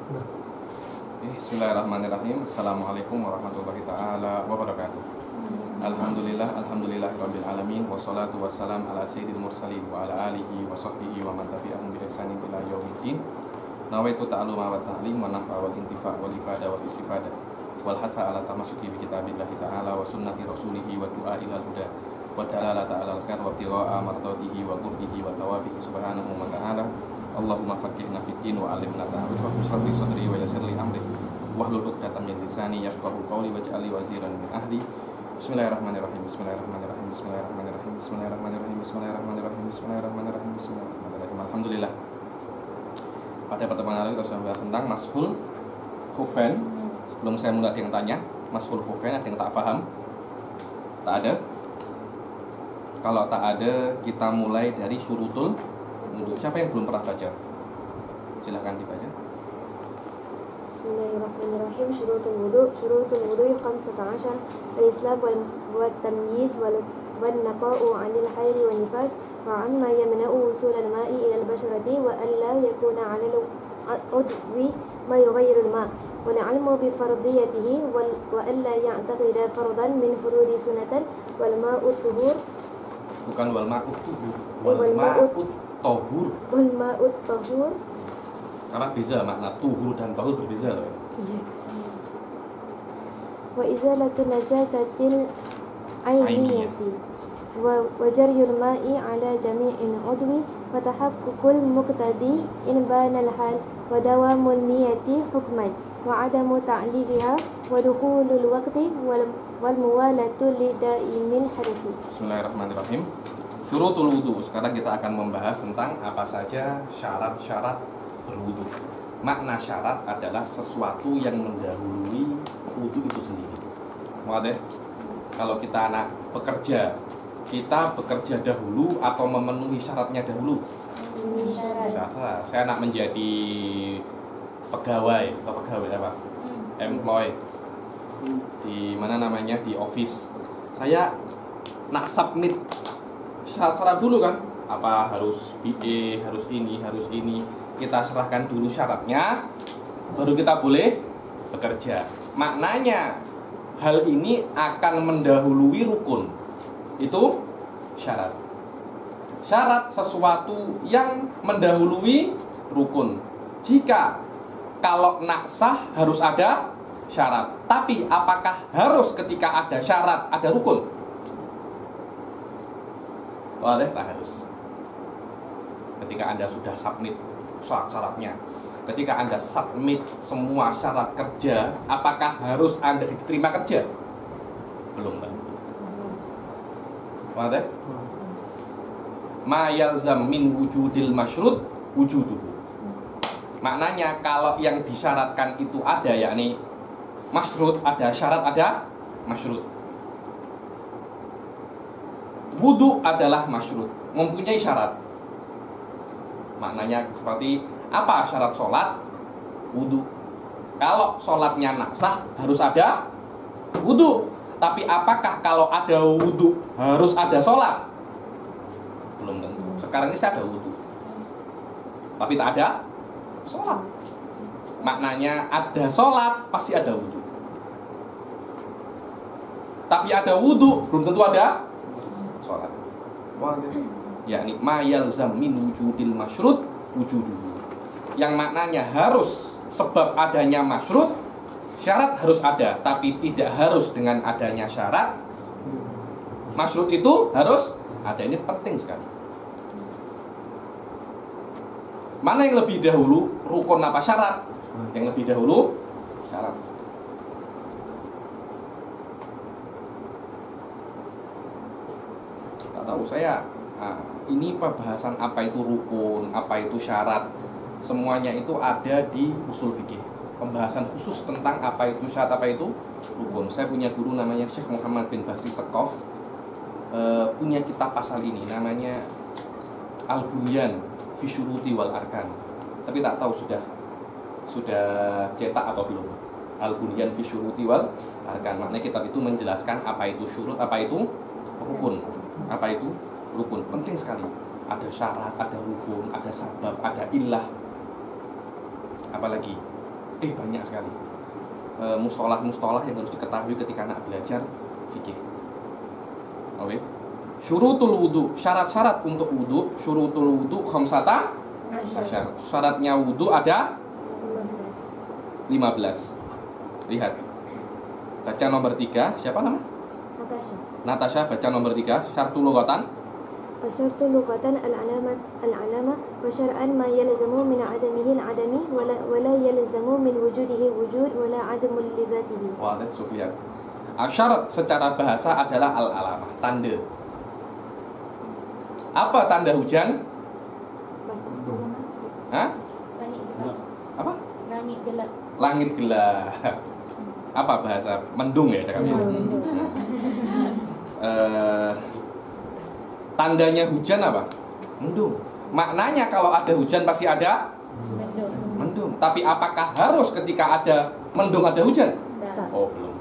Bismillahirrahmanirrahim. Assalamualaikum warahmatullahi ta'ala wabarakatuh. Alhamdulillahirabbil alamin wassalatu wassalam ala sayyidil mursalin wa ala alihi wa sahbihi wa man tabi'ahum bi ihsanin ila yaumiddin. Nawaitu ta'alluma wa ta'lim wa naf'a wal intifa' wal ifada wal istifada wal hatha ala tamassuki bi kitabillahi ta'ala wa sunnati rasulihi wa du'a ila huda wa dalalata ala al-khair wa ibtigha'a mardatihi wa qurbihi wa thawabihi subhanahu wa ta'ala. Allahumma faqihna fid din wa 'allimna ta'wil wa shrah sadri wa yassir li amri wahlul 'uqdatam min lisani yafqahu qawli waj'al li waziran min ahli. Bismillahirrahmanirrahim. Bismillahirrahmanirrahim. Bismillahirrahmanirrahim. Bismillahirrahmanirrahim. Bismillahirrahmanirrahim. Bismillahirrahmanirrahim. Bismillahirrahmanirrahim. Alhamdulillah. Pada pertemuan lalu kita sudah bahas tentang mashul khufain. Sebelum saya mulai ada yang tanya, mashul khufain ada yang tak paham? Tak ada? Kalau tak ada, kita mulai dari syurutul wudu. Siapa yang belum pernah baca? Silahkan dibaca. Bismillahirrahmanirrahim. Syurutul wudu 15. Al-islam wal tamyiz wal naqa'u 'anil hairi wan nifas wa 'amma yamna'u wusul al-ma'i ila al-basharati wa alla yakuna 'ala al-udwi ma yughayyiru al-ma' wa al-'ilmu bi fardiyatihi wa alla ya'taqida fardan min furudi sunnatan wal ma'u tuhur. Bukan wal ma'u tuhur. Wal ma'u tahur. Wal ma'u tahur. Karena beza makna tuhur dan tahur berbeza loh. Wa izalatu najasatil ainiyati wa jaryul ma'i ala jami'in udwi wa tahaqqul muqtadi in bana al-hal wa dawamul niyati hukman wa adamu ta'liqiha wa dukhulul waqti wal muwalatu li da'imil hadathi. Bismillahirrahmanirrahim. Syurutul wudu. Sekarang kita akan membahas tentang apa saja syarat-syarat berwudu. Makna syarat adalah sesuatu yang mendahului wudu itu sendiri. Muadeh. Kalau kita anak pekerja, kita bekerja dahulu atau memenuhi syaratnya dahulu? Syarat. Saya anak menjadi pegawai atau pegawai apa? Employee. Di mana namanya? Di office. Saya nak submit syarat-syarat dulu kan? Apa harus BA, harus ini, harus ini. Kita serahkan dulu syaratnya, baru kita boleh bekerja. Maknanya hal ini akan mendahului rukun. Itu syarat. Syarat sesuatu yang mendahului rukun. Jika kalau nak sah harus ada syarat. Tapi apakah harus ketika ada syarat ada rukun? Boleh, tak harus. Ketika Anda sudah submit syarat-syaratnya, ketika Anda submit semua syarat kerja, apakah harus Anda diterima kerja? Belum tentu. Boleh? Ma yalzam min wujudil masyrut wujuduhu. Maknanya kalau yang disyaratkan itu ada, yakni masyrut, ada syarat, ada masyrut. Wudu adalah masyrut, mempunyai syarat. Maknanya seperti apa syarat sholat? Wudu. Kalau sholatnya nak sah harus ada wudu. Tapi apakah kalau ada wudu harus ada sholat? Belum tentu. Sekarang ini saya ada wudu, tapi tak ada sholat. Maknanya ada sholat pasti ada wudu. Tapi ada wudu belum tentu ada sholat. Yakni ma yalzam min wujudil masyrut wujuduhu. Yang maknanya harus, sebab adanya masyrut, syarat harus ada, tapi tidak harus dengan adanya syarat. Masyrut itu harus ada. Ini penting sekali. Mana yang lebih dahulu, rukun apa syarat? Yang lebih dahulu syarat. Tak tahu saya. Ini pembahasan apa itu rukun, apa itu syarat, semuanya itu ada di usul fikih. Pembahasan khusus tentang apa itu syarat, apa itu rukun. Saya punya guru namanya Syekh Muhammad bin Basri Sekof, punya kitab pasal ini, namanya Al-Bunyan fi Syuruti wal Arkan. Tapi tak tahu sudah cetak atau belum. Al-Bunyan fi Syuruti wal Arkan. Maknanya kitab itu menjelaskan apa itu syurut, apa itu rukun, apa itu rukun. Penting sekali. Ada syarat, ada rukun, ada sabab, ada illah. Apalagi banyak sekali mustolah-mustolah yang harus diketahui ketika anak belajar fikih. Oke. Syurutul wudu, syarat-syarat untuk wudu, syurutul wudu khamsata asyar. Syaratnya wudu ada 15. Lihat. Baca nomor 3, siapa nama? Natasha baca nomor 3, syartul lughatan. Asyartu lughatan al-alama wa syar'an ma yalzamu min adamihi al-adami wa la yalzamu min wujudihi wujud wa la adamu li dzatihi. Wah, Sufyan. Asyarat secara bahasa adalah al-alamah, tanda. Apa tanda hujan? Hah? Langit gelap. Apa? Langit gelap. Langit gelap. Apa bahasa? Mendung ya cakapnya. Tandanya hujan apa? Mendung. Maknanya kalau ada hujan pasti ada mendung. Tapi apakah harus ketika ada mendung ada hujan? Oh, belum.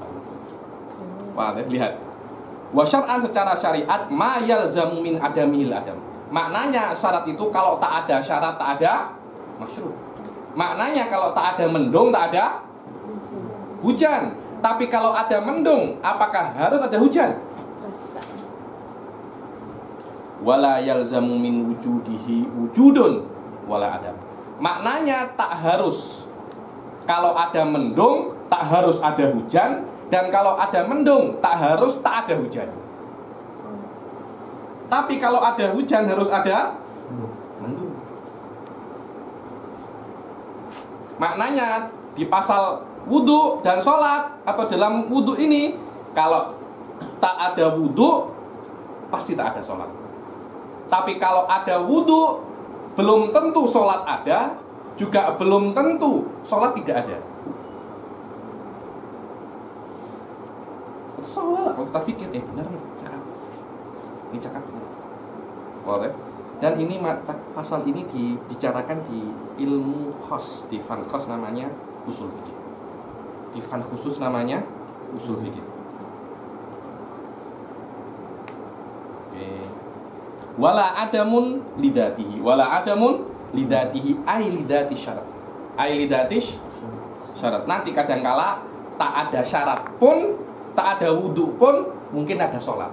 Wah, lihat. Wa syar'an secara syariat ma yalzamu min adamil adam. Maknanya syarat itu kalau tak ada syarat tak ada masyru'. Maknanya kalau tak ada mendung tak ada hujan. Tapi kalau ada mendung, apakah harus ada hujan? Wala yalzamu min wujudihi wujudun wala adam. Maknanya tak harus. Kalau ada mendung, tak harus ada hujan. Dan kalau ada mendung, tak harus tak ada hujan. Tapi kalau ada hujan harus ada mendung. Maknanya di pasal wudu dan sholat atau dalam wudu ini, kalau tak ada wudu pasti tak ada sholat. Tapi kalau ada wudu belum tentu sholat ada, juga belum tentu sholat tidak ada. Soalnya kalau kita pikir, benar nih, cakap. Ini cakap ini. Boleh. Dan ini pasal ini dibicarakan di ilmu khos, di fan khos namanya usul fikih. Di fan khusus namanya usul fikih. Oke. Wala adamun lidatihi, wala adamun lidatihi ay lidati syarat. Ay lidati syarat. Nanti kadangkala tak ada syarat pun, tak ada wudhu pun mungkin ada sholat.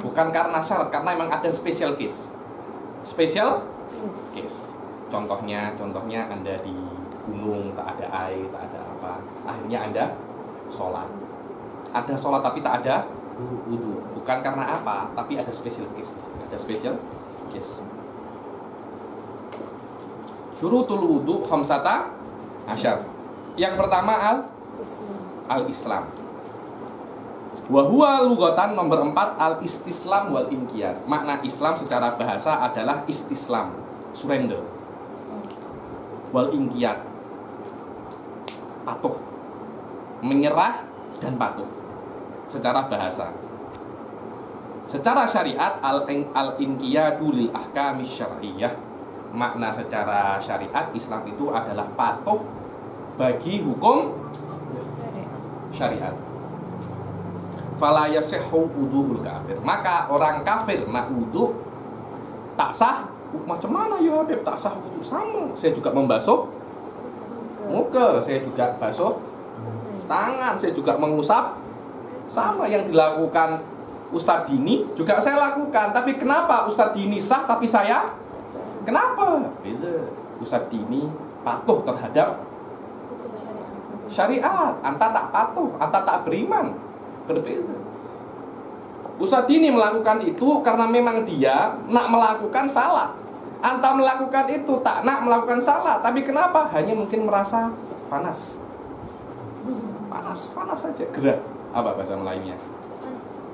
Bukan karena syarat, karena memang ada special case. Special case. Contohnya Anda di gunung, tak ada air, tak ada apa. Akhirnya Anda sholat. Ada sholat tapi tak ada wudhu. Bukan karena apa, tapi ada special case. Ada special case. Syurutul wudhu khamsata asyar. Yang pertama al-Islam. Wa huwa lughatan nomor 4 al-istislam wal inqiyad. Makna Islam secara bahasa adalah istislam, surrender. Wal inqiyad, patuh, menyerah dan patuh. Secara bahasa. Secara syariat al-inqiyadu lil ahkami syar'iyyah. Makna secara syariat Islam itu adalah patuh bagi hukum syariat. Fala yasihhu wudu'ul kafir. Maka orang kafir nak wudu tak sah. Macam mana ya Habib tak sah wudu? Sama, saya juga membasuh muka, saya juga basuh tangan, saya juga mengusap. Sama yang dilakukan Ustadz Dini juga saya lakukan. Tapi kenapa Ustadz Dini sah tapi saya kenapa? Beza. Ustadz Dini patuh terhadap syariat, anta tak patuh, anta tak beriman. Berbeda. Ustadz Dini melakukan itu karena memang dia nak melakukan salah. Anta melakukan itu tak nak melakukan salah. Tapi kenapa? Hanya mungkin merasa panas. Panas saja. Gerah. Apa bahasa Melayunya?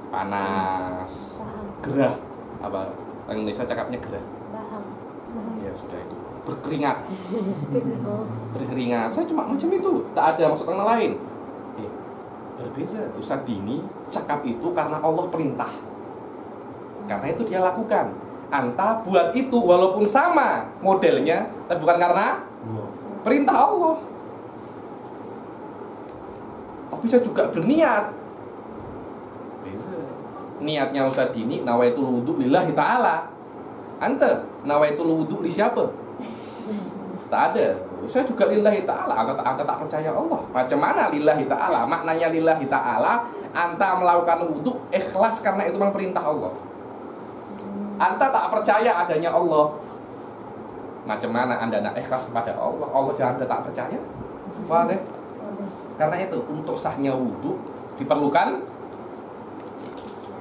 Panas. Gerah. Apa? Orang Indonesia cakapnya gerah. Ya sudah itu. Berkeringat. Berkeringat. Saya cuma macam itu. Tak ada maksud yang lain. Berbeza. Ustadz Dini cakap itu karena Allah perintah. Karena itu dia lakukan. Anta buat itu walaupun sama modelnya, tapi bukan karena perintah Allah. Tapi saya juga berniat. Beza. Niatnya Ustadz Dini nawaitul wudu lillahi ta'ala. Anta nawaitul wudu li siapa? Tak ada. Saya juga lillahi ta'ala. Anda tak percaya Allah. Macam mana lillahi ta'ala? Maknanya lillahi ta'ala, Anda melakukan wudhu ikhlas karena itu memang perintah Allah. Anda tak percaya adanya Allah. Macam mana Anda nak ikhlas kepada Allah? Allah jangan Anda tak percaya. Wah deh. Karena itu untuk sahnya wudhu diperlukan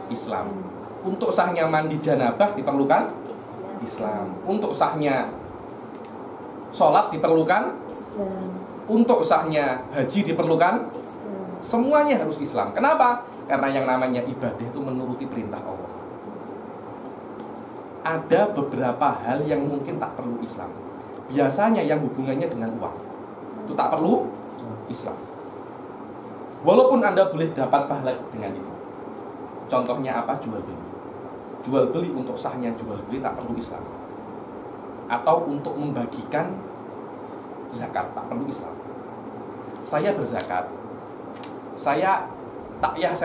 Islam. Untuk sahnya mandi janabah diperlukan Islam. Untuk sahnya sholat diperlukan Islam. Untuk sahnya haji diperlukan Islam. Semuanya harus Islam. Kenapa? Karena yang namanya ibadah itu menuruti perintah Allah. Ada beberapa hal yang mungkin tak perlu Islam. Biasanya yang hubungannya dengan uang itu tak perlu Islam. Walaupun Anda boleh dapat pahala dengan itu. Contohnya apa? Jual beli. Jual beli untuk sahnya jual beli tak perlu Islam. Atau untuk membagikan zakat tak perlu Islam. Saya berzakat, saya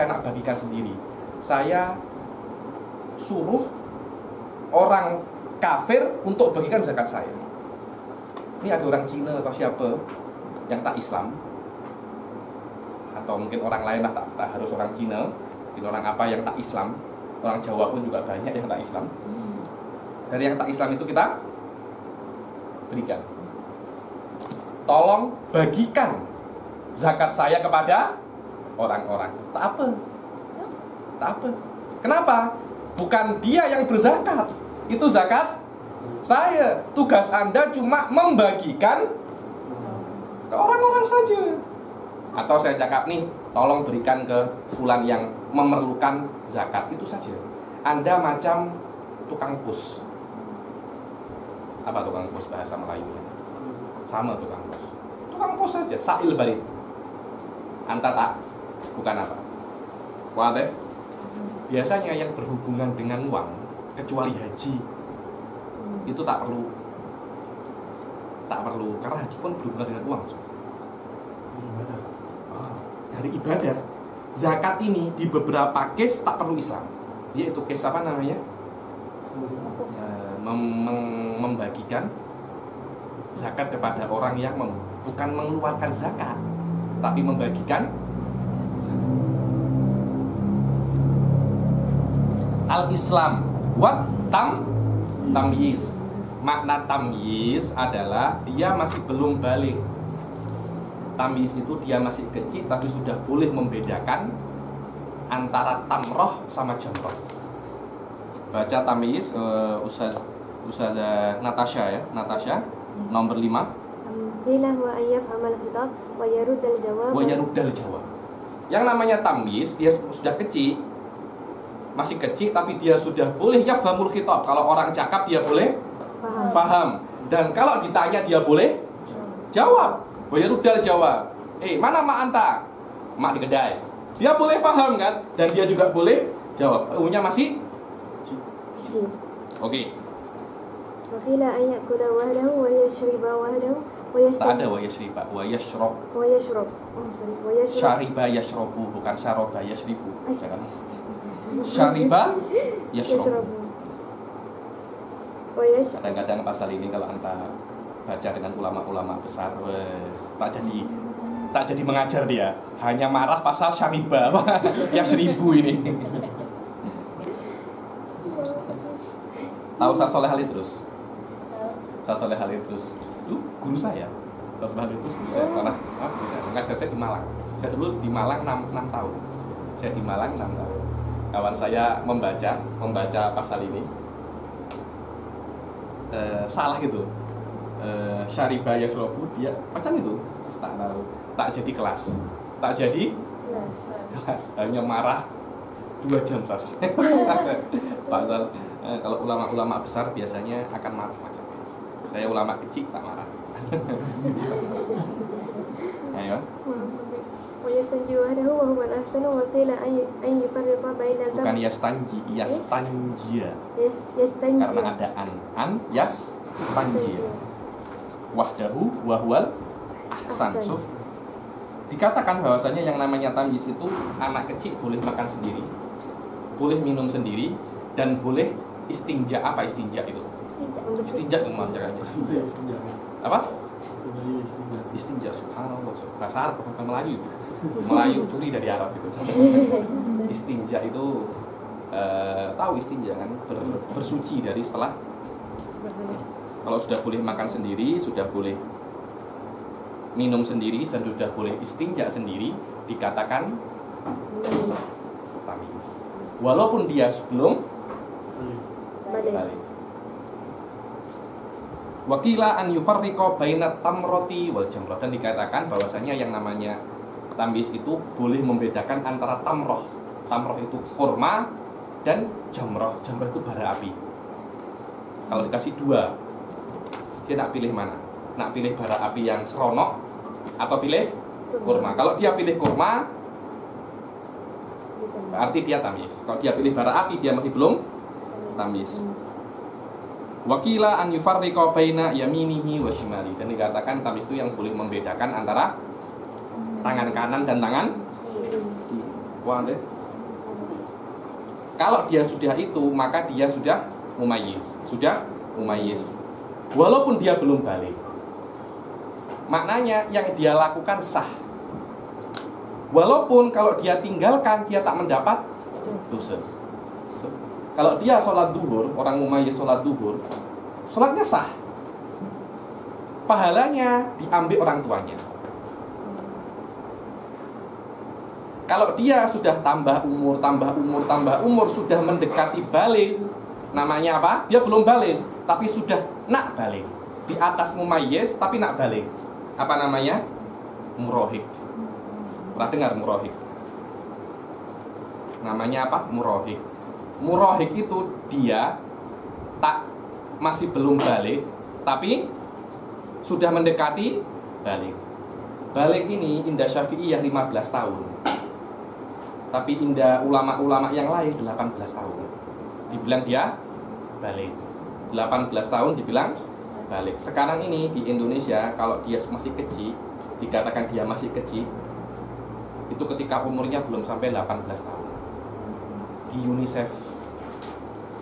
nak bagikan sendiri. Saya suruh orang kafir untuk bagikan zakat saya. Ini ada orang Cina atau siapa yang tak Islam, atau mungkin orang lain lah, tak harus orang Cina, itu orang apa yang tak Islam. Orang Jawa pun juga banyak yang tak Islam. Dari yang tak Islam itu kita berikan. Tolong bagikan zakat saya kepada orang-orang. Tak apa. Tak apa. Kenapa? Bukan dia yang berzakat. Itu zakat saya. Tugas Anda cuma membagikan ke orang-orang saja. Atau saya cakap nih, tolong berikan ke fulan yang memerlukan zakat. Itu saja. Anda macam tukang pos. Apa tukang pos bahasa Melayunya? Sama tukang pos. Tukang pos saja, sa'il barid. Anda tak, bukan apa. Wah, biasanya yang berhubungan dengan uang, kecuali haji, itu tak perlu. Karena haji pun berhubungan dengan uang. Dari ibadah. Zakat ini di beberapa case tak perlu Islam. Yaitu case apa namanya? Membagikan zakat kepada orang yang bukan mengeluarkan zakat, tapi membagikan zakat. Al-Islam wat tamyiz. Makna tamyiz adalah dia masih belum balik. Tamyiz itu dia masih kecil tapi sudah boleh membedakan antara tamroh sama jamroh. Baca tamyiz, Ustazah Natasha ya, Natasha nomor 5. Qila huwa an yafhamal khitab wa yaruddal jawab. Yang namanya tamyiz dia sudah kecil, masih kecil tapi dia sudah boleh yafhamul khitab. Kalau orang cakap dia boleh paham. Dan kalau ditanya dia boleh jawab. Wayaruddal jawab. Mana mak anta? Mak di kedai. Dia boleh paham kan? Dan dia juga boleh jawab. Umumnya masih kecil. Oke. Wa qila an yakula wahdahu wa yashriba wahdahu wa Tak ada wa yashriba, wa yashrab. Wa yashrab. Oh, sorry. Wa yashrab. Syariba yashrabu, bukan syaroba yashribu. Jangan. Syariba yashrabu. Wa yashrab. Kadang-kadang pasal ini kalau anta baca dengan ulama-ulama besar, tak jadi mengajar dia, hanya marah pasal syariba yang 1000 ini. Tahu Ustaz Soleh Halidrus? Ustaz Soleh Halidrus itu guru saya. Ustaz Soleh Halidrus guru saya karena guru saya mengajar saya di Malang. Saya dulu di Malang 6 tahun. Saya di Malang 6 tahun. Kawan saya membaca pasal ini salah gitu. Syariba yashrabu dia macam itu, tak tahu, tak jadi kelas, hanya marah 2 jam saja. Pasal kalau ulama-ulama besar biasanya akan marah macam itu. Saya ulama kecil tak marah. Ayo. Wa yastanji wahdahu wa huwa al-ahsanu wa qila an yufarriqa bainal Bukan yastanji, yastanjia. Yastanji. Karena ada an yastanjia. Wahdahu wahwal ahsan. So, dikatakan bahwasanya yang namanya tamyiz itu anak kecil boleh makan sendiri, boleh minum sendiri, dan boleh istinja. Apa istinja itu? Istinja rumah caranya. Istinja. Apa? Sebenarnya istinja. Istinja, subhanallah. Bahasa Arab bukan Melayu. Melayu curi dari Arab itu. Istinja itu tahu istinja kan bersuci dari setelah kalau sudah boleh makan sendiri, sudah boleh minum sendiri, dan sudah boleh istinja sendiri, dikatakan tamis. Walaupun dia sebelum balik. Wakila an yufarriqa bainat tamroti wal jamrah, dan dikatakan bahwasanya yang namanya tamis itu boleh membedakan antara tamroh. Tamroh itu kurma dan jamroh. Jamroh itu bara api. Kalau dikasih dua, dia nak pilih mana? Nak pilih bara api yang seronok atau pilih kurma? Kalau dia pilih kurma, berarti dia tamis. Kalau dia pilih bara api, dia masih belum tamis. Wakila an yufarriqa baina yaminihi wa shimali, dan dikatakan tamis itu yang boleh membedakan antara tangan kanan dan tangan kiri. Wah, deh. Kalau dia sudah itu, maka dia sudah mumayyiz. Sudah mumayyiz. Walaupun dia belum balik. Maknanya yang dia lakukan sah. Walaupun kalau dia tinggalkan, dia tak mendapat dosa. Kalau dia sholat duhur, orang mumayyiz sholat duhur, sholatnya sah. Pahalanya diambil orang tuanya. Kalau dia sudah tambah umur, sudah mendekati balik, namanya apa? Dia belum balik, tapi sudah nak balik. Di atas mumayyiz, tapi nak balik. Apa namanya? Murahik. Pernah dengar murahik? Namanya apa? Murahik. Murahik itu dia masih belum balik, tapi sudah mendekati balik. Balik ini indah Syafi'iyah 15 tahun. Tapi indah ulama-ulama yang lain 18 tahun. Dibilang dia balik. 18 tahun dibilang balik. Sekarang ini di Indonesia, kalau dia masih kecil, dikatakan dia masih kecil, itu ketika umurnya belum sampai 18 tahun. Di UNICEF,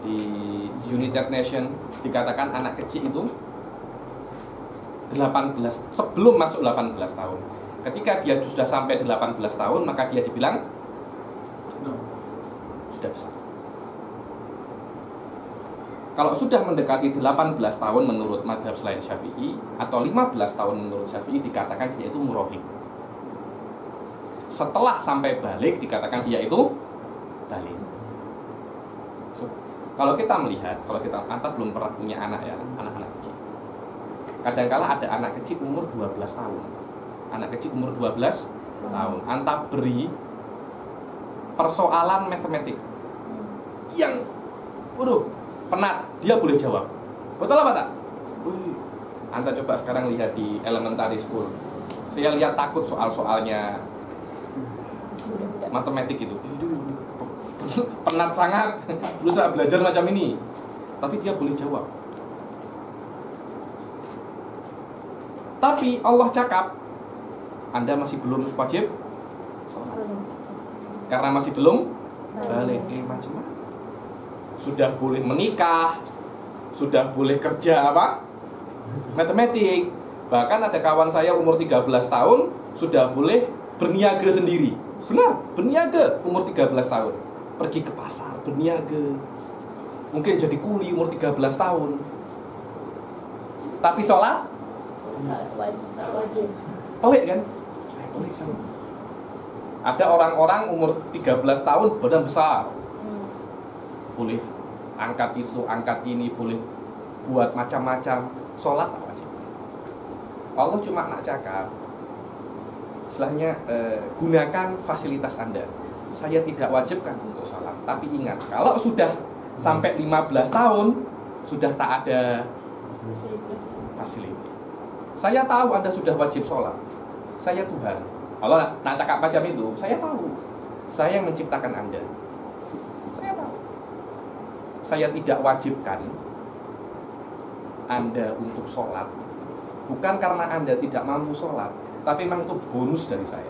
di United Nations, dikatakan anak kecil itu 18, sebelum masuk 18 tahun. Ketika dia sudah sampai 18 tahun, maka dia dibilang sudah besar. Kalau sudah mendekati 18 tahun menurut mazhab selain Syafi'i, atau 15 tahun menurut Syafi'i, dikatakan dia itu murahik. Setelah sampai balik, dikatakan dia itu balik. So, kalau kita melihat, kalau kita belum pernah punya anak ya, anak-anak kecil. Kadangkala ada anak kecil umur 12 tahun. Anak kecil umur 12 tahun. Anta beri persoalan matematik yang penat, dia boleh jawab. Betul apa tak? Anta coba sekarang lihat di elementary school. Saya lihat takut soal-soalnya matematik itu. Penat sangat. Berusaha belajar macam ini. Tapi dia boleh jawab. Tapi Allah cakap, Anda masih belum wajib sholat. Karena masih belum balik. Macam mana? Sudah boleh menikah, sudah boleh kerja apa? Matematik. Bahkan ada kawan saya umur 13 tahun sudah boleh berniaga sendiri. Benar, berniaga umur 13 tahun. Pergi ke pasar, berniaga. Mungkin jadi kuli umur 13 tahun. Tapi sholat? Wajib. Pelik kan? Pelik sama. Ada orang-orang umur 13 tahun badan besar. Boleh angkat itu, angkat ini, boleh buat macam-macam. Sholat tak wajib. Allah cuma nak cakap, istilahnya gunakan fasilitas Anda. Saya tidak wajibkan untuk sholat. Tapi ingat, kalau sudah sampai 15 tahun, sudah tak ada fasilitas. Saya tahu Anda sudah wajib sholat. Saya Tuhan. Allah nak cakap macam itu, saya tahu. Saya yang menciptakan Anda. Saya tahu. Saya tidak wajibkan Anda untuk sholat, bukan karena Anda tidak mampu sholat, tapi memang itu bonus dari saya.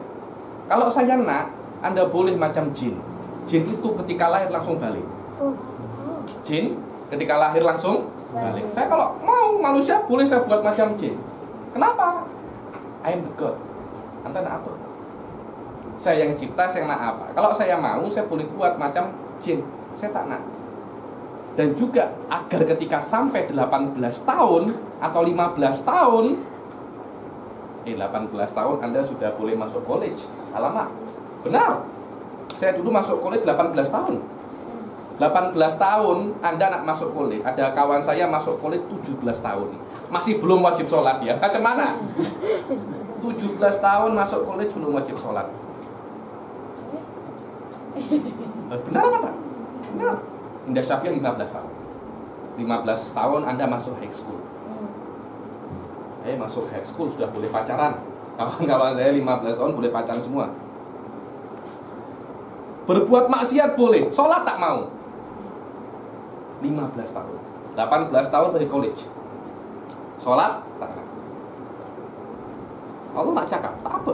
Kalau saya nak, Anda boleh macam jin. Jin itu ketika lahir langsung balik. Jin ketika lahir langsung balik. Saya kalau mau manusia boleh saya buat macam jin. Kenapa? I am the God. Anda nak apa? Saya yang cipta, saya nak apa? Kalau saya mau, saya boleh buat macam jin. Saya tak nak. Dan juga agar ketika sampai 18 tahun atau 15 tahun 18 tahun Anda sudah boleh masuk college. Alamak, benar. Saya dulu masuk college 18 tahun. 18 tahun Anda nak masuk college. Ada kawan saya masuk college 17 tahun. Masih belum wajib sholat ya. Macam mana? 17 tahun masuk college belum wajib sholat. Benar apa tak? Benar. Indah Syafi'ah 15 tahun. 15 tahun Anda masuk high school. Masuk high school sudah boleh pacaran. Kawan-kawan saya 15 tahun boleh pacaran semua. Berbuat maksiat boleh, sholat tak mau. 15 tahun. 18 tahun dari college. Sholat tak mau. Allah tak cakap, tak apa.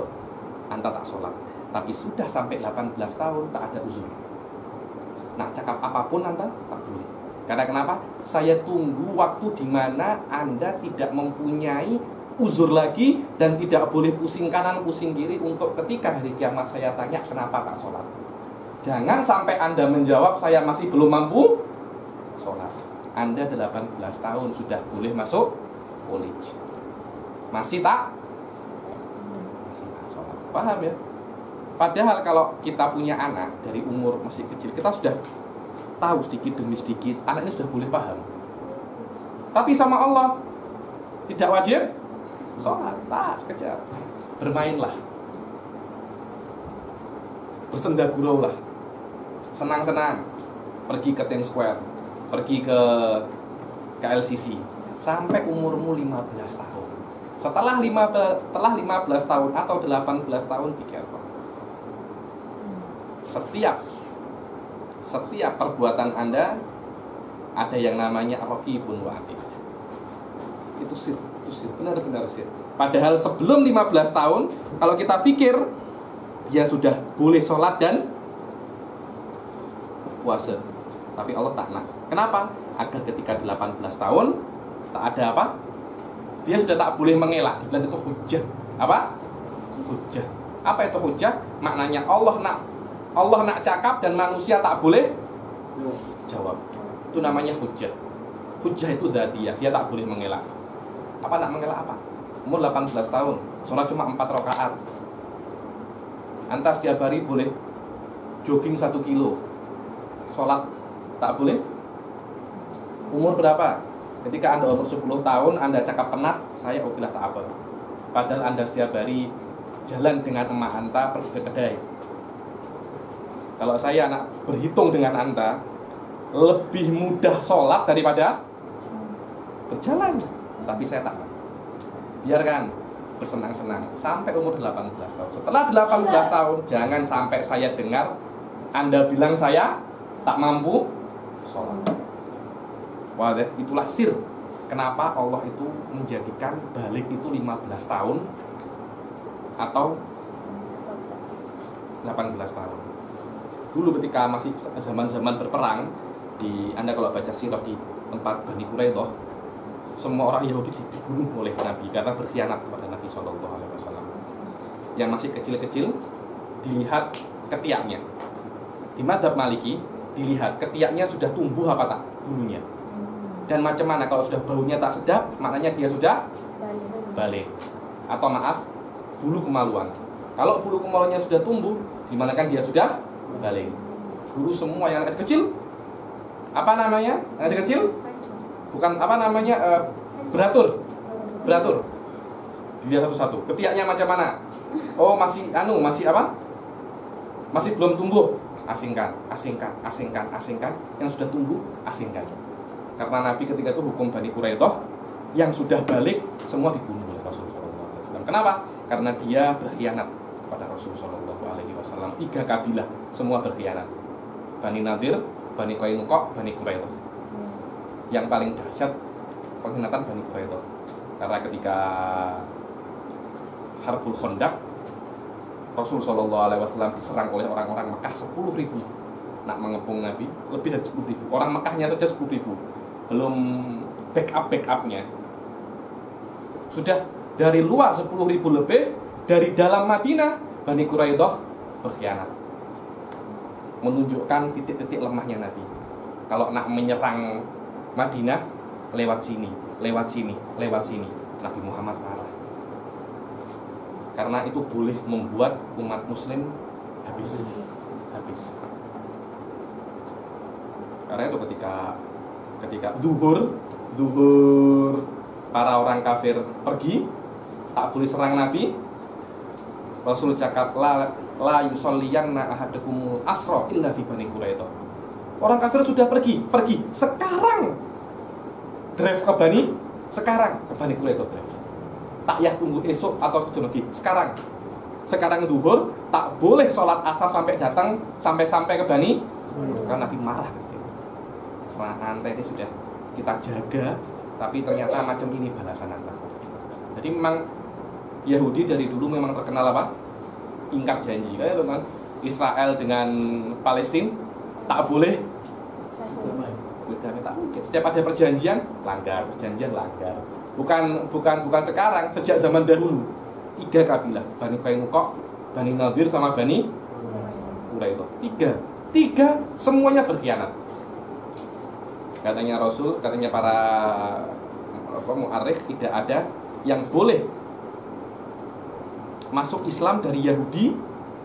Anda tak sholat. Tapi sudah sampai 18 tahun tak ada uzur. Nah, cakap apapun Anda tak boleh. Karena kenapa? Saya tunggu waktu di mana Anda tidak mempunyai uzur lagi dan tidak boleh pusing kanan, pusing kiri untuk ketika hari kiamat saya tanya kenapa tak sholat. Jangan sampai Anda menjawab saya masih belum mampu sholat. Anda 18 tahun sudah boleh masuk college. Masih tak sholat. Paham ya? Padahal kalau kita punya anak dari umur masih kecil, kita sudah tahu sedikit demi sedikit, anak ini sudah boleh paham. Tapi sama Allah tidak wajib sholat. Nah, sekejap. Bermainlah, bersendaguraulah, senang-senang, pergi ke Times Square, pergi ke KLCC sampai umurmu 15 tahun. Setelah 15 tahun atau 18 tahun, pikir setiap perbuatan Anda ada yang namanya raqibun wa atid. Itu sir, benar-benar sir. Padahal sebelum 15 tahun, kalau kita pikir dia sudah boleh sholat dan puasa. Tapi Allah tak nak. Kenapa? Agar ketika 18 tahun tak ada apa? Dia sudah tak boleh mengelak. Dibilang itu hujjah. Apa? Hujjah. Apa itu hujjah? Maknanya Allah nak cakap dan manusia tak boleh jawab. Itu namanya hujjah. Hujjah itu dzatiyah, dia tak boleh mengelak. Apa nak mengelak apa? Umur 18 tahun, sholat cuma 4 rakaat. Anda setiap hari boleh jogging 1 kilo. Sholat tak boleh. Umur berapa? Ketika Anda umur 10 tahun, Anda cakap penat, saya okelah tak apa. Padahal Anda setiap hari jalan dengan emak Anda pergi ke kedai. Kalau saya anak berhitung dengan Anda, lebih mudah sholat daripada berjalan. Tapi saya tak. Biarkan bersenang-senang sampai umur 18 tahun. Setelah 18 tahun, jangan sampai saya dengar Anda bilang saya tak mampu sholat. Wah, itulah sir kenapa Allah itu menjadikan balik itu 15 tahun atau 18 tahun. Dulu ketika masih zaman-zaman berperang, Anda kalau baca sirah di tempat Bani Quraidah, semua orang Yahudi dibunuh oleh Nabi karena berkhianat kepada Nabi SAW. Yang masih kecil-kecil dilihat ketiaknya. Di mazhab Maliki dilihat ketiaknya sudah tumbuh apa tak bulunya. Dan macam mana kalau sudah baunya tak sedap, maknanya dia sudah balik. Atau maaf, bulu kemaluan. Kalau bulu kemaluannya sudah tumbuh, gimana kan dia sudah balik. Guru semua yang anak kecil, apa namanya? Anak kecil? Bukan apa namanya? Beratur. Dilihat satu-satu. Ketiaknya macam mana? Oh, masih apa? Masih belum tumbuh. Asingkan. Yang sudah tumbuh, asingkan. Karena Nabi ketika itu hukum Bani Quraidah, yang sudah balik semua dibunuh oleh Rasulullah SAW. Kenapa? Karena dia berkhianat kepada Rasulullah SAW. 3 kabilah semua berkhianat. Bani Nadir, Bani Qainuqa, Bani Quraidah. Yang paling dahsyat pengkhianatan Bani Quraidah. Karena ketika Harbul Khandaq, Rasulullah SAW diserang oleh orang-orang Mekah 10.000 nak mengepung Nabi, lebih dari 10.000. Orang Mekahnya saja 10.000. Belum backupnya. Sudah dari luar 10.000 lebih, dari dalam Madinah Bani Quraidah berkhianat, menunjukkan titik-titik lemahnya Nabi. Kalau nak menyerang Madinah, lewat sini. Nabi Muhammad marah. Karena itu boleh membuat umat muslim habis. Karena itu ketika duhur para orang kafir pergi, tak boleh serang Nabi. Rasul cakap la yusolliyanna ahadukumul asra illa fi Bani Quraidah. Orang kafir sudah pergi. Sekarang drive ke Bani Quraidah drive. Tak yah tunggu esok atau sejam lagi. Sekarang duhur, tak boleh sholat asar sampai ke Bani. Karena Nabi marah. Perang ini sudah kita jaga, tapi ternyata macam ini balasan anda. Jadi memang Yahudi dari dulu memang terkenal apa? Ingkar janji. Kan teman, Israel dengan Palestina tak boleh. Tak mungkin. Setiap ada perjanjian langgar. Bukan sekarang, sejak zaman dahulu. 3 kabilah, Bani Qainuqa, Bani Nadir sama Bani Quraidah. 3 semuanya berkhianat. Katanya Rasul, katanya para mu'arikh, tidak ada yang boleh masuk Islam dari Yahudi.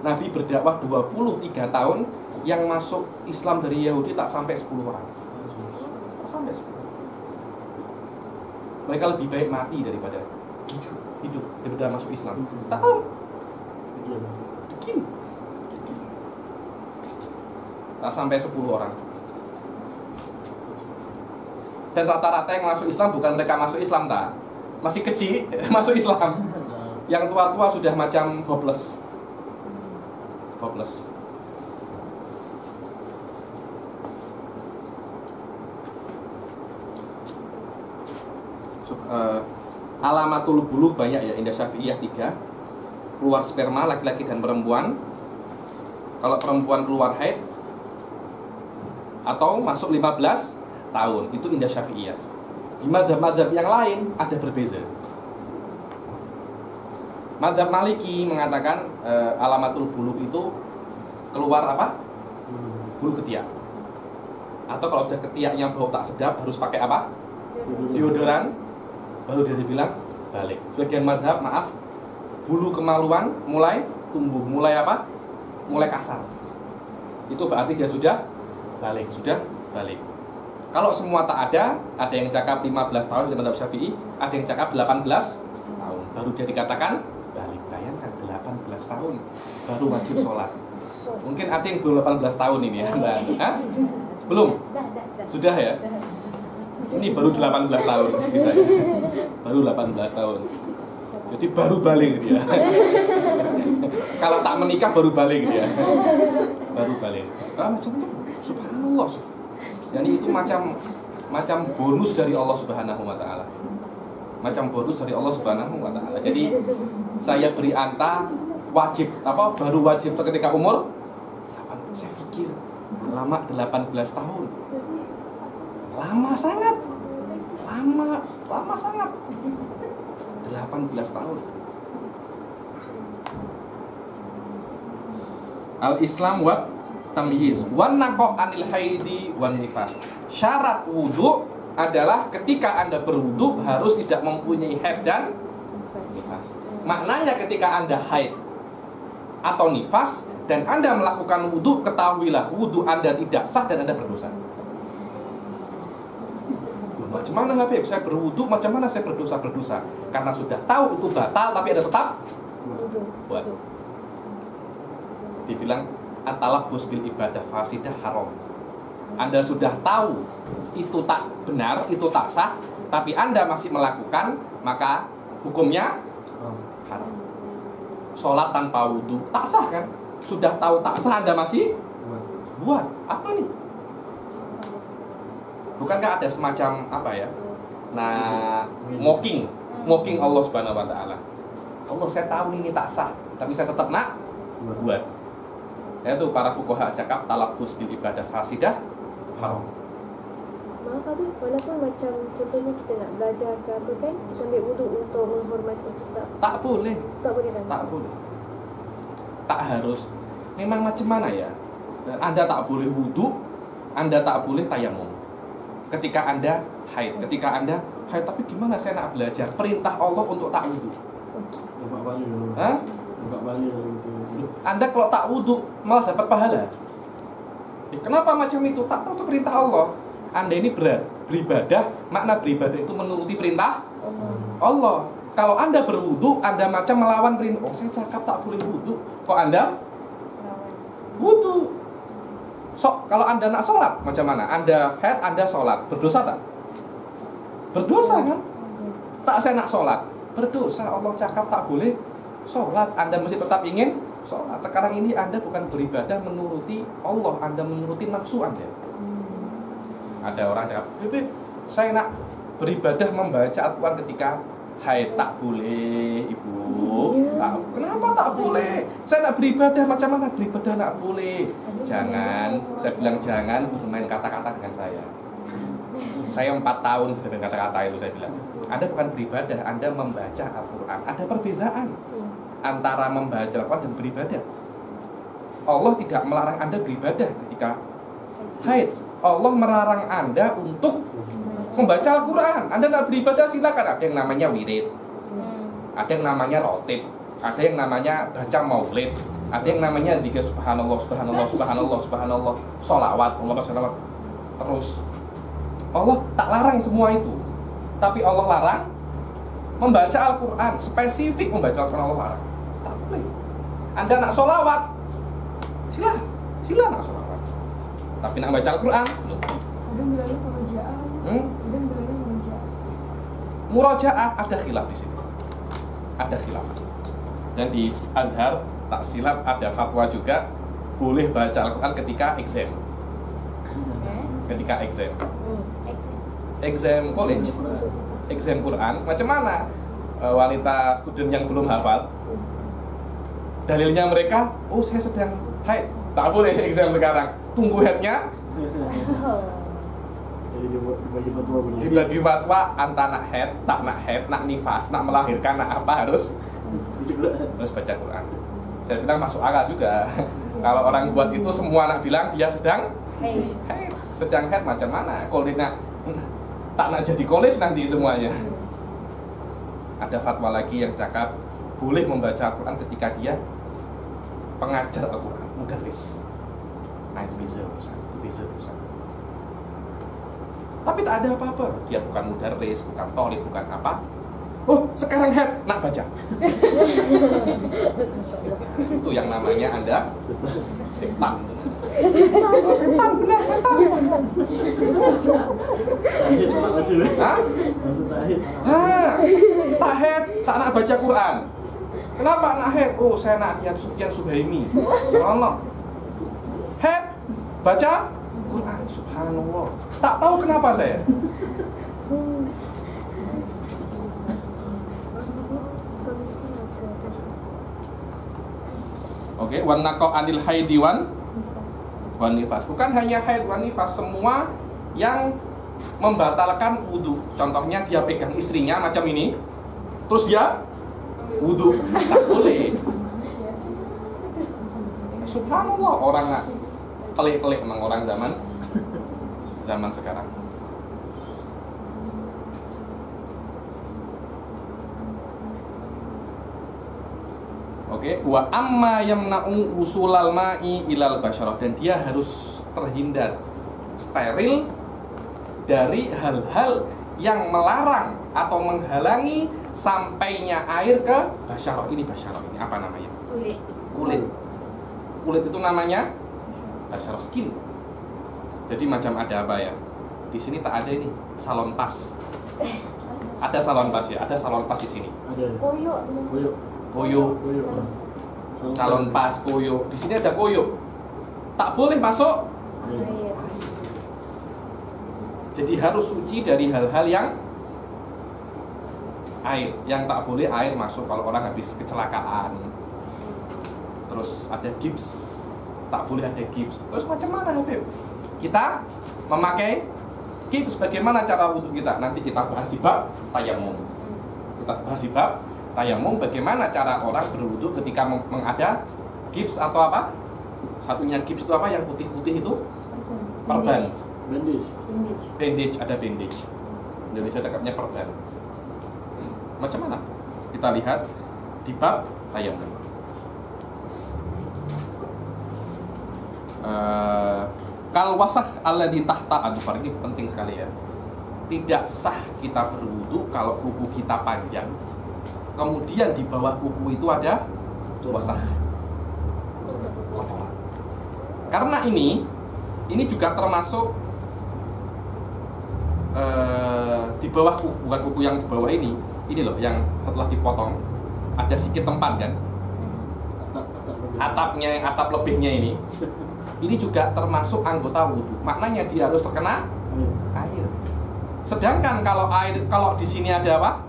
Nabi berdakwah 23 tahun, yang masuk Islam dari Yahudi tak sampai 10 orang. Mereka lebih baik mati daripada hidup daripada masuk Islam. Tak tahu. Begini. Tak sampai 10 orang. Dan rata-rata yang masuk Islam bukan mereka masuk Islam, tak? Masih kecil masuk Islam. Yang tua-tua sudah macam hopeless. Alamatul buluh banyak ya, indah Syafi'iyah 3. Keluar sperma laki-laki dan perempuan. Kalau perempuan keluar haid atau masuk 15 tahun, itu indah Syafi'iyah. Di mazhab-mazhab yang lain ada berbeza. Mazhab Maliki mengatakan alamatul buluh itu keluar apa? Bulu ketiak. Atau kalau sudah ketiaknya bau tak sedap, harus pakai apa? Deodoran. Baru dia dibilang balik. Sebagian mazhab, maaf, bulu kemaluan mulai tumbuh, mulai apa? Mulai kasar. Itu berarti dia sudah balik. Kalau semua tak ada yang cakap 15 tahun di mazhab Syafi'i, ada yang cakap 18 tahun. Baru dia dikatakan balik. Bayangkan 18 tahun baru wajib sholat. Mungkin ada yang belum 18 tahun ini ya. Belum? Sudah ya? Ini baru 18 tahun istri saya. Baru 18 tahun. Jadi baru balik dia. Kalau tak menikah baru balik dia. Macam itu. Subhanallah. Yani itu macam bonus dari Allah Subhanahu wa taala. Jadi saya beri anta wajib baru wajib ketika umur saya pikir lama 18 tahun. Lama sangat. 18 tahun. Al-Islam wa tamyiz wan naqo anil haidi wan nifas. Syarat wudu adalah ketika Anda berwudu harus tidak mempunyai haid dan nifas. Maknanya ketika Anda haid atau nifas dan Anda melakukan wudu, ketahuilah wudu Anda tidak sah dan Anda berdosa. Macam mana Habib? Saya berwudu, macam mana saya berdosa? Karena sudah tahu itu batal, tapi Anda tetap buat. Dibilang at-talabbus bil ibadah fasidah haram. Anda sudah tahu itu tak benar, itu tak sah, tapi Anda masih melakukan, maka hukumnya haram. Sholat tanpa wudu tak sah kan? Sudah tahu tak sah, Anda masih buat. Apa nih? Bukankah ada semacam apa ya? Nah, mocking Allah Subhanahu wa taala. Allah, saya tahu ini tak sah, tapi saya tetap nak buat. Itu para fuqaha cakap talabbus bil ibadah fasidah haram. Maaf Habib, walaupun macam contohnya kita nak belajar ke apa kan, kita ambil wuduk untuk menghormati kita. Tak boleh. Tak boleh kan? Tak boleh. Tak harus. Memang macam mana ya? Anda tak boleh wudhu, Anda tak boleh tayamum. Ketika Anda haid, tapi gimana saya nak belajar? Perintah Allah untuk tak wudhu. Nampak bala. Hah? Nampak bala gitu. Anda kalau tak wudhu malah dapat pahala. Kenapa macam itu? Tak tahu itu perintah Allah. Anda ini beribadah, makna beribadah itu menuruti perintah Allah. Kalau Anda berwudhu, Anda macam melawan perintah. Oh, saya cakap tak boleh wudhu. Kok Anda wudhu? Kalau Anda nak sholat, macam mana? Anda haid, Anda sholat, berdosa tak? Berdosa kan? Tak, saya nak sholat, berdosa. Allah cakap tak boleh sholat, Anda mesti tetap ingin sholat. Sekarang ini Anda bukan beribadah menuruti Allah, Anda menuruti nafsu Anda. Ada orang cakap, Bebe, saya nak beribadah membaca Al-Quran ketika haid. Tak boleh, Ibu. Kenapa tak boleh? Saya nak beribadah, macam mana beribadah tak boleh? Jangan, saya bilang jangan bermain kata-kata dengan saya. Saya 4 tahun bermain kata-kata itu, saya bilang. Anda bukan beribadah, Anda membaca Al-Quran. Ada perbezaan antara membaca Al-Quran dan beribadah. Allah tidak melarang Anda beribadah ketika haid. Allah melarang Anda untuk membaca Al-Quran. Anda nak beribadah silakan. Ada yang namanya wirid, ada yang namanya rotib, ada yang namanya baca maulid, ada yang namanya zikir subhanallah, subhanallah, subhanallah, subhanallah, sholawat, sholawat. Terus Allah tak larang semua itu, tapi Allah larang membaca Al-Quran. Spesifik membaca Al-Quran Allah larang. Tak boleh. Anda nak sholawat, sila nak sholawat. Tapi nak baca Al-Quran, Ada bilangnya murojaah. Ada bilangnya murojaah. Murojaah ada khilaf di situ. Ada khilaf. Dan di Azhar tak silap ada fatwa juga boleh baca Al-Quran ketika exam. Ketika exam. Exam college. Exam Quran. Macam mana wanita student yang belum hafal? Dalilnya mereka, oh saya sedang haid. Tak boleh exam sekarang. Tunggu headnya. Jadi dibagi fatwa punya. Dibagi fatwa antara nak head, tak nak head, nak nifas, nak melahirkan, nak apa harus baca Quran. Saya bilang masuk akal juga. Kalau orang buat itu semua nak bilang dia sedang head, sedang head macam mana? College-nya tak nak jadi college nanti semuanya. Ada fatwa lagi yang cakap boleh membaca Al-Quran ketika dia pengajar Al-Quran, mudarris. Nah itu beza urusan. Tapi tak ada apa-apa. Dia bukan mudarris, bukan tolib, bukan apa. Oh sekarang head, nak baca. Itu yang namanya Anda setan. Oh, setan, benar setan. Hah? Tak head, tak nak baca Quran. Kenapa nak head? Oh saya nak lihat Sufyan Suhaimi. Subhanallah. Head, baca Quran. Subhanallah. Tak tahu kenapa saya. Oke, wan naqo anil haidi wan nifas. Bukan hanya haid wan nifas, semua yang membatalkan wudu. Contohnya dia pegang istrinya macam ini, terus dia wudu, tak boleh. Subhanallah, orang nggak pelik-pelik emang orang zaman sekarang. Oke, wa amma yamna'u usulal ma'i ilal basyarah, dan dia harus terhindar, steril dari hal-hal yang melarang atau menghalangi sampainya air ke basyarah. Ini basyarah ini apa namanya? Kulit itu namanya basyarah, skin. Jadi macam ada apa ya? Di sini tak ada ini salon pas. Ada salon pas ya, ada salon pas di sini. Ada. Koyo. Salon pas, koyo. Di sini ada koyo. Tak boleh masuk. Jadi harus suci dari hal-hal yang air. Yang tak boleh air masuk kalau orang habis kecelakaan. Terus ada gips. Tak boleh ada gips. Terus macam mana Habib? Kita memakai Gips bagaimana cara wudhu kita? Nanti kita bahas di bab tayamum. Kita bahas di bab tayamum bagaimana cara orang berwudhu ketika mengada gips atau apa? Satunya gips itu apa? Yang putih-putih itu? Perban. Bandage. Bandage, ada bandage. Indonesia cakapnya perban. Macam mana? Kita lihat di bab tayamum. Kal wasah alladzi tahta adfar, ini penting sekali ya. Tidak sah kita berwudu kalau kuku kita panjang, kemudian di bawah kuku itu ada wasah, kotoran. Karena ini juga termasuk di bawah kuku, bukan kuku yang di bawah ini loh, yang setelah dipotong ada sedikit tempat kan, atapnya, atap lebihnya ini juga termasuk anggota wudhu. Maknanya dia harus terkena air. Sedangkan kalau di sini ada apa?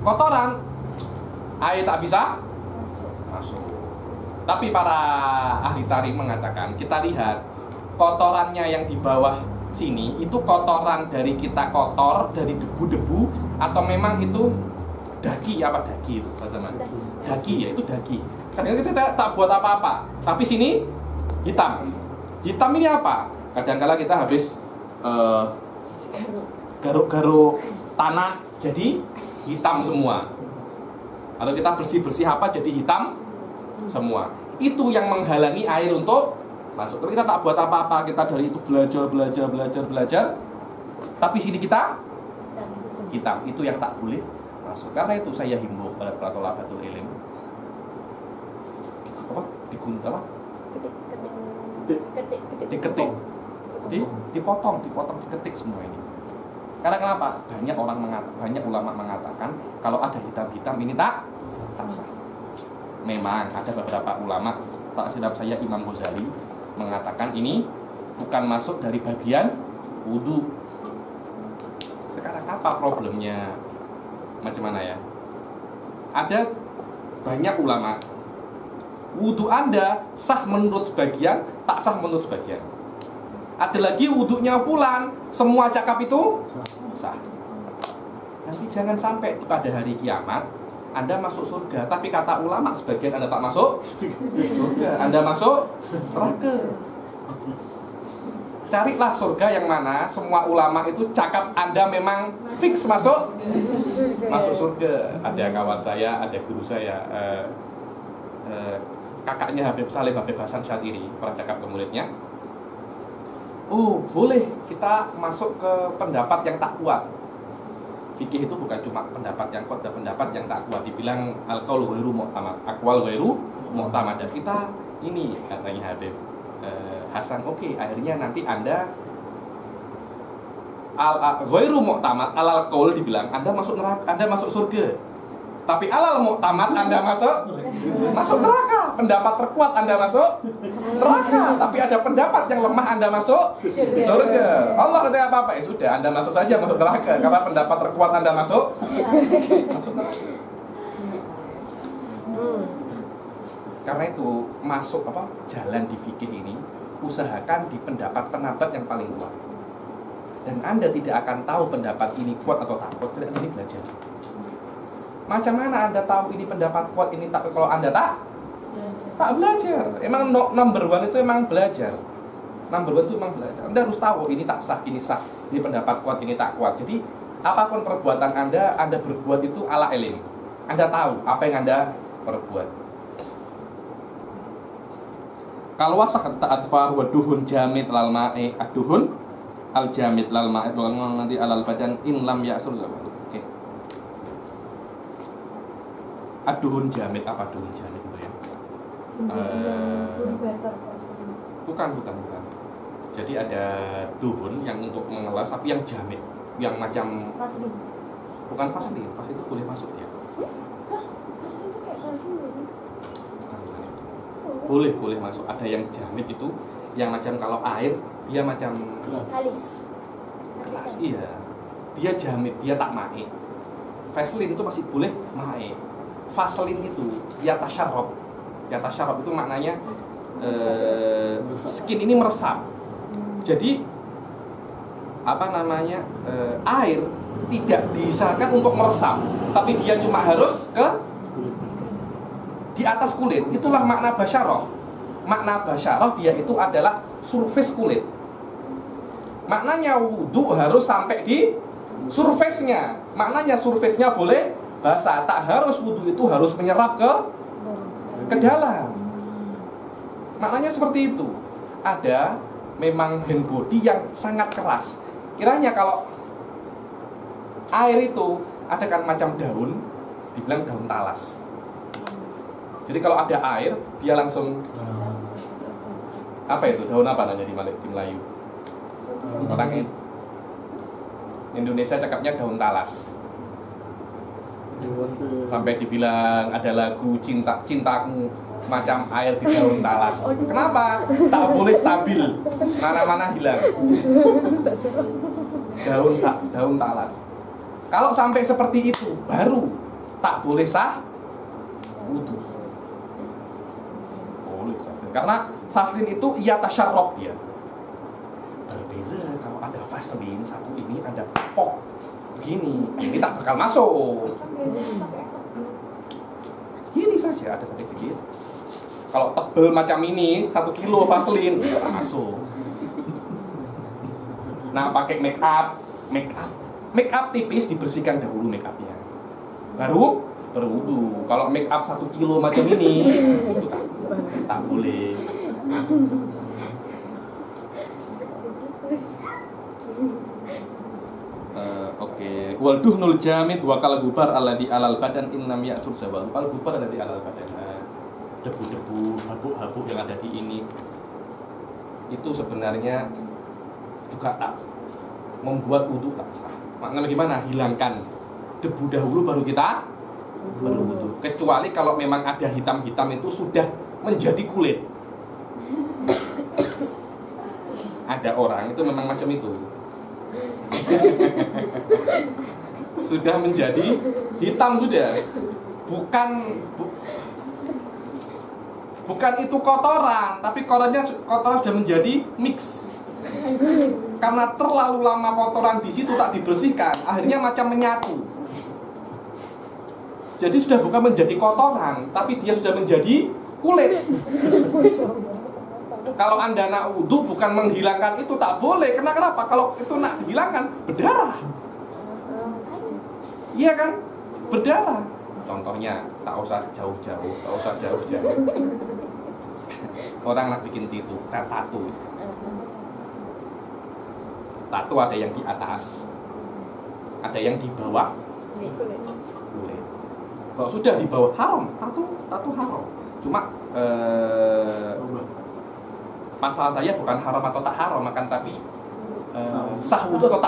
Kotoran, air tak bisa masuk. Tapi para ahli tarim mengatakan, kita lihat kotorannya yang di bawah sini itu kotoran dari kita kotor, dari debu-debu, atau memang itu daki, apa daki itu bahasa mana? Daki ya, itu daki. Kadang kita tak buat apa-apa, tapi sini hitam. Hitam ini apa? Kadang-kala kita habis garuk-garuk tanah jadi hitam semua. Atau kita bersih-bersih apa jadi hitam semua. Itu yang menghalangi air untuk masuk. Kalau kita tak buat apa-apa, kita dari itu belajar, tapi sini kita hitam. Itu yang tak boleh masuk. Karena itu saya himbau kepada para thalabatul ilm. Apa? Digunta apa? Diketik, dipotong, diketik semua ini. Karena kenapa? Banyak ulama mengatakan kalau ada hitam-hitam ini tak sah. Memang ada beberapa ulama, tak silap saya Imam Ghazali mengatakan ini bukan masuk dari bagian wudhu. Sekarang apa problemnya? Macam mana ya? Ada banyak ulama, wudhu Anda sah menurut sebagian, tak sah menurut sebagian. Ada lagi wudhunya fulan, semua cakap itu sah. Nanti jangan sampai pada hari kiamat Anda masuk surga, tapi kata ulama sebagian Anda tak masuk surga, Anda masuk neraka. Carilah surga yang mana semua ulama itu cakap Anda memang fix masuk surga. Ada kawan saya, ada guru saya, kakaknya Habib Salim, Habib Hasan Syatiri, pernah cakap ke muridnya, oh boleh kita masuk ke pendapat yang tak kuat. Fikih itu bukan cuma pendapat yang kuat, dan pendapat yang tak kuat. Dibilang al-qaul ghairu mu'tamad, aqwal ghairu mu'tamad. Dan kita ini katanya Habib Hasan, oke, akhirnya nanti Anda ghairu mu'tamad, alal qaul dibilang Anda masuk neraka, Anda masuk surga. Tapi alal mu'tamad Anda masuk neraka. Pendapat terkuat Anda masuk neraka. Tapi ada pendapat yang lemah Anda masuk surga. Allah kata apa-apa, ya sudah, Anda masuk saja masuk neraka. Karena pendapat terkuat Anda masuk neraka. Karena itu masuk jalan di fikih ini, usahakan di pendapat yang paling kuat. Dan Anda tidak akan tahu pendapat ini kuat atau tak kuat ketika Anda belajar. Macam mana Anda tahu ini pendapat kuat, ini tak, kalau Anda tak belajar. Emang number one itu emang belajar. Number one itu emang belajar. Anda harus tahu ini tak sah, ini sah, ini pendapat kuat, ini tak kuat. Jadi apapun perbuatan Anda berbuat itu ala ilm. Anda tahu apa yang Anda perbuat. Kalau wasaq ta'atfar wa duhun jamid lal ma'i ad-duhun al jamid lal ma'i nanti alal badan in lam ya'sur zawal. Aduhun jamit, apa duhun jamit itu ya? Bukan. Jadi ada duhun yang untuk mengelas, tapi yang jamit, yang macam Vaseline. Bukan Vaseline, Vaseline itu boleh masuk ya? Vaseline itu kayak Vaseline sih. Boleh masuk. Ada yang jamit itu, yang macam kalau air dia macam Kalis. gelas, iya. Dia jamit, dia tak mae. Vaseline itu masih boleh mae. Vaseline itu yatasharrab itu maknanya skin ini meresap. Jadi air tidak disarankan untuk meresap, tapi dia cuma harus di atas kulit. Itulah makna basyarah. Makna basyarah dia itu adalah surface kulit. Maknanya wudu harus sampai di surface-nya. Maknanya surface-nya boleh basah, tak harus wudu itu harus menyerap ke dalam. Maknanya seperti itu. Ada memang hand body yang sangat keras. Kiranya kalau air itu ada kan macam daun, dibilang daun talas. Jadi kalau ada air, dia langsung apa itu? Daun apa namanya di Melayu? Orang Indonesia cakapnya daun talas. Sampai dibilang ada lagu cintaku macam air di daun talas. Kenapa? Tak boleh stabil, mana-mana hilang. Daun talas. Kalau sampai seperti itu, baru tak boleh sah wudu. Boleh saja. Karena vaselin itu ia tasyarrob dia. Berbeza kalau ada vaselin satu ini ada pok begini, ini tak bakal masuk. Gini saja ada sedikit. Kalau tebel macam ini 1 kilo vaselin tak masuk. Nah, pakai make up tipis dibersihkan dahulu make upnya, baru berwudu. Kalau make up 1 kilo macam ini itu tak boleh. Oke. Wal duhnul jamid wa kal gubar alladhi alal badan innam ya'sul zawal. Al gubar alladhi alal badan. Debu-debu, habuk-habuk yang ada di ini itu sebenarnya juga tak membuat wudu tak sah. Maknanya gimana? Hilangkan debu dahulu baru kita berwudu. Kecuali kalau memang ada hitam-hitam itu sudah menjadi kulit. Ada orang itu memang macam itu. Sudah menjadi hitam sudah. Bukan itu kotoran, tapi kotoran sudah menjadi mix. Karena terlalu lama kotoran di situ tak dibersihkan, akhirnya macam menyatu. Jadi sudah bukan menjadi kotoran, tapi dia sudah menjadi kulit. Kalau Anda nak wudu bukan menghilangkan itu tak boleh. Kenapa? Kalau itu nak dihilangkan berdarah. Iya kan? Berdarah. Contohnya, tak usah jauh-jauh. Orang nak bikin tato. Tato ada yang di atas, ada yang di bawah kulit. Kalau sudah di bawah haram, tato haram. Cuma masalah saya bukan haram atau tak haram, akan tapi sah wudu atau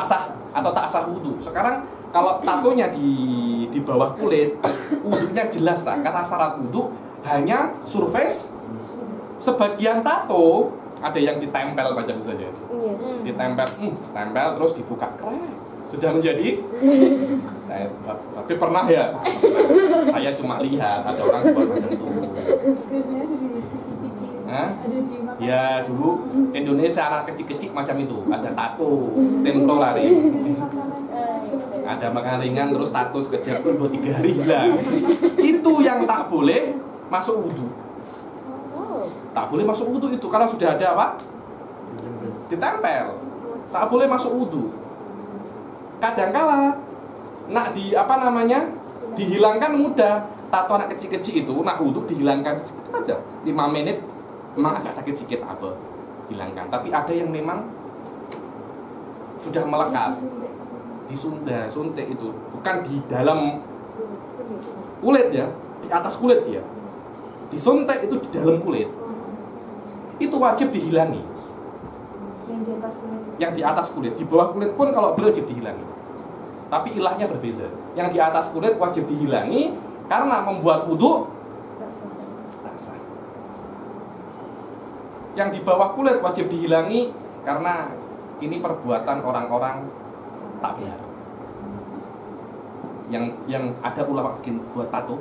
tak sah wudu. Sekarang kalau tatonya di bawah kulit, wudunya jelas sah, karena syarat wudu hanya surface. Sebagian tato ada yang ditempel macam itu saja. Ditempel terus dibuka, keren. Sudah menjadi. Tapi pernah ya, saya cuma lihat ada orang buat macam itu. Ya dulu Indonesia anak kecil-kecil macam itu, ada tato temporary, ada makan ringan terus tato sekejap pun 2-3 hari hilang. Itu yang tak boleh masuk wudu. Tak boleh masuk wudu itu karena sudah ada apa? Ditempel. Tak boleh masuk wudu. Kadangkala nak dihilangkan mudah. Tato anak kecil-kecil itu nak wudu dihilangkan sedikit aja. 5 menit memang agak sakit sedikit apa? Hilangkan. Tapi ada yang memang sudah melekat. Disuntik itu bukan di dalam kulit ya, di atas kulit ya. Disuntik itu di dalam kulit. Itu wajib dihilangi. Yang di atas kulit, di bawah kulit pun kalau boleh wajib dihilangi. Tapi ilahnya berbeza. Yang di atas kulit wajib dihilangi karena membuat wudu tak sah. Yang di bawah kulit wajib dihilangi karena ini perbuatan orang-orang tak benar. Yang ada ulama bikin buat tato.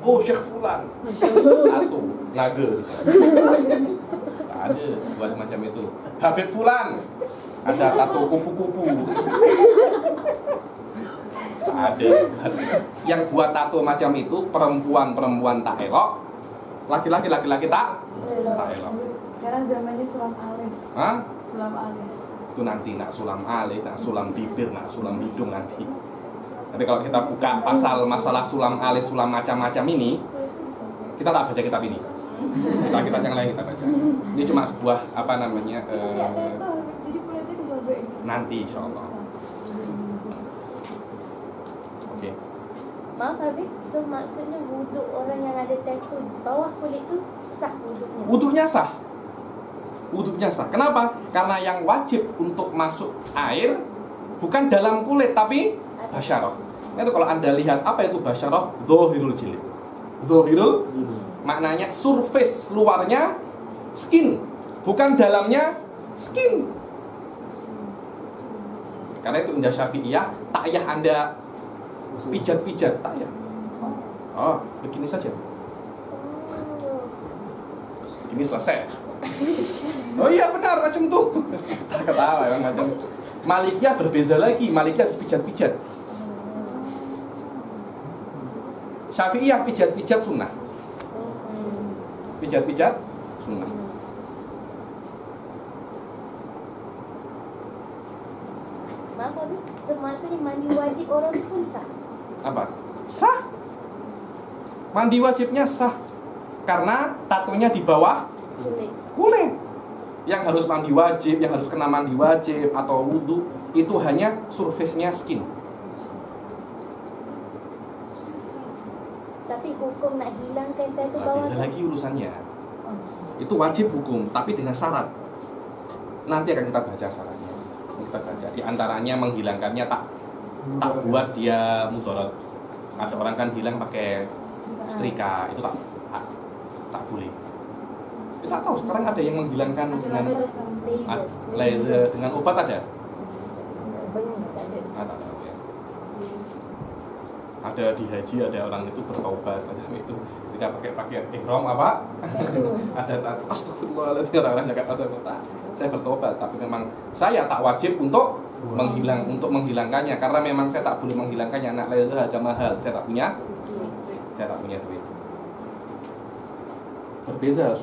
Oh, Syekh Fulan. Tato, naga. Ada buat macam itu. Habib Fulan ada tato kupu-kupu. Ada. Yang buat tato macam itu perempuan tak elok, laki-laki tak elok. Sekarang zamannya sulam alis. Hah? Sulam alis. Itu nanti nak sulam alis, nak sulam bibir, nak sulam hidung nanti. Nanti kalau kita buka pasal masalah sulam alis, sulam macam-macam ini, kita tak baca kitab ini. Kita yang lain kita baca. Ini cuma sebuah apa namanya? Jadi kulitnya disobek. Nanti insya Allah. Oke. Maaf Habib, so maksudnya wuduk orang yang ada tattoo di bawah kulit tu sah wuduknya? Wuduknya sah. Wuduknya sah. Kenapa? Karena yang wajib untuk masuk air bukan dalam kulit tapi basyarah. Itu kalau Anda lihat apa itu basyarah? Dzahirul jilid. Dzahirul maknanya surface luarnya skin, bukan dalamnya skin. Karena itu indah Syafi'iyah, tak payah Anda pijat-pijat, tak payah. Oh, begini saja. Ini selesai. Oh iya benar macam tuh. Tak ketawa ya macam. Malikiyah berbeza lagi, Malikiyah harus pijat-pijat. Syafi'iyah pijat-pijat sunnah. Pijat-pijat sunnah. Maaf Habib, maksudnya mandi wajib orang tu pun sah? Apa? Sah. Mandi wajibnya sah. Karena tatonya di bawah kulit. Yang harus mandi wajib, yang harus kena mandi wajib atau wudhu itu hanya surface-nya skin. Tapi hukum nak hilangkan tattoo bawah Beza tu? lagi urusannya. Oh. Itu wajib hukum, tapi dengan syarat. Nanti akan kita baca syaratnya. Kita baca. Di antaranya menghilangkannya tak buat dia mudarat. Ada orang kan hilang pakai setrika, itu tak boleh. Kita tahu sekarang ada yang menghilangkan dengan laser, dengan obat ada. Banyak tak ada. Tak tahu ya. Ada di haji ada orang itu bertaubat, ada itu ketika pakai ihram apa? Ada astagfirullahaladzim, orang-orang jaga saya bertobat, tapi memang saya tak wajib untuk menghilangkannya karena memang saya tak boleh menghilangkannya. Anak laser harga mahal, saya tak punya duit. Berbeza